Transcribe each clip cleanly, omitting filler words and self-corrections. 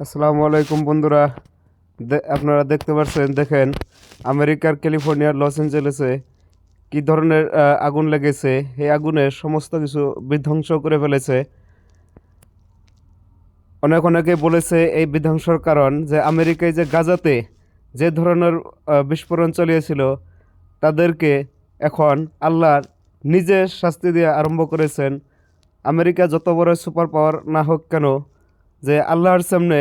আসসালামু আলাইকুম বন্ধুরা। আপনারা দেখতে পাচ্ছেন, দেখেন আমেরিকার ক্যালিফোর্নিয়ার লস অ্যাঞ্জেলেসে কী ধরনের আগুন লেগেছে। এই আগুনে সমস্ত কিছু বিধ্বংস করে ফেলেছে। অনেকে বলেছে এই বিধ্বংসর কারণ যে আমেরিকায় যে গাজাতে যে ধরনের বিস্ফোরণ চালিয়েছিল তাদেরকে এখন আল্লাহ নিজে শাস্তি দিয়ে আরম্ভ করেছেন। আমেরিকা যত বড় সুপার পাওয়ার না হোক কেন, যে আল্লাহর সামনে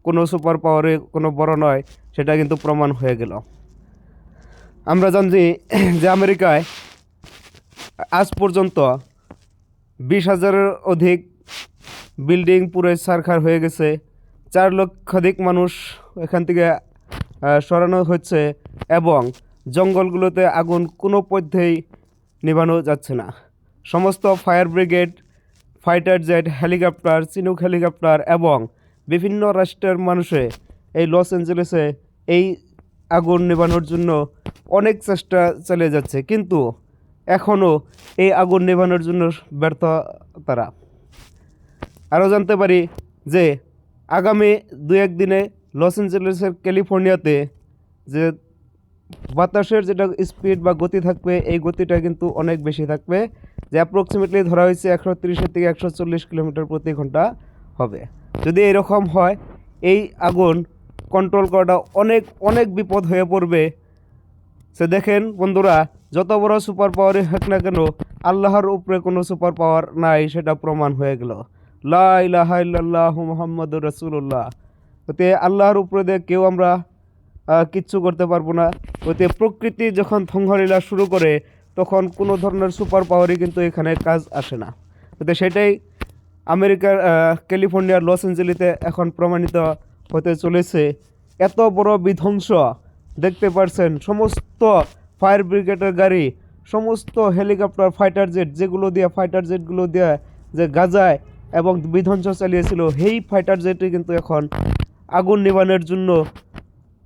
কোনো সুপার পাওয়ারে কোনো বড় নয়, সেটা কিন্তু প্রমাণ হয়ে গেল। আমরা জানি যে আমেরিকায় আজ পর্যন্ত 20,000-এর অধিক বিল্ডিং পুরো ছারখার হয়ে গেছে। 4 লক্ষাধিক মানুষ এখান থেকে সরানো হচ্ছে এবং জঙ্গলগুলোতে আগুন কোনো পথেই নেভানো যাচ্ছে না। সমস্ত fire brigade, fighter jet, helicopter, Chinook helicopter এবং বিভিন্ন রাষ্ট্রের মানুষে এই লস অ্যাঞ্জেলেসে এই আগুন নেভানোর জন্য অনেক চেষ্টা চালিয়ে যাচ্ছে, কিন্তু এখনও এই আগুন নেভানোর জন্য ব্যর্থ তারা। আরও জানতে পারি যে আগামী 2-1 দিনে লস অ্যাঞ্জেলেসের ক্যালিফোর্নিয়াতে যে বাতাসের যেটা স্পিড বা গতি থাকবে, এই গতিটা কিন্তু অনেক বেশি থাকবে, যে অ্যাপ্রক্সিমেটলি ধরা হয়েছে 130 থেকে 140 কিলোমিটার প্রতি ঘন্টা হবে। যদি এরকম হয়, এই আগুন কন্ট্রোল করাটা অনেক অনেক বিপদ হয়ে পড়বে। সে দেখেন বন্ধুরা, যত বড় সুপার পাওয়ারই হোক না কেন, আল্লাহর উপরে কোনো সুপার পাওয়ার নাই, সেটা প্রমাণ হয়ে গেল। লা ইলাহা ইল্লাল্লাহু মুহাম্মাদুর রাসূলুল্লাহ। ওতে আল্লাহর উপরে দিয়ে কেউ আমরা কিচ্ছু করতে পারবো না। ওতে প্রকৃতি যখন ধ্বংসলীলা শুরু করে, তখন কোনো ধরনের সুপার পাওয়ারই কিন্তু এখানে কাজ আসে না। ওতে সেটাই আমেরিকার ক্যালিফোর্নিয়ার লস অ্যাঞ্জেলেসে এখন প্রমাণিত হতে চলেছে। এত বড় বিধ্বংস দেখতে পাচ্ছেন, সমস্ত ফায়ার ব্রিগেডের গাড়ি, সমস্ত হেলিকপ্টার, ফাইটার জেটগুলো দিয়ে যে গাজায় এবং বিধ্বংস চালিয়েছিল, সেই ফাইটার জেটই কিন্তু এখন আগুন নিবানোর জন্য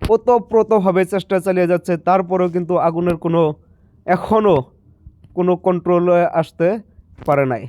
ওতপ্রোতভাবে চেষ্টা চালিয়ে যাচ্ছে। তারপরেও কিন্তু আগুনের এখনও কোনো কন্ট্রোলে আসতে পারে নাই।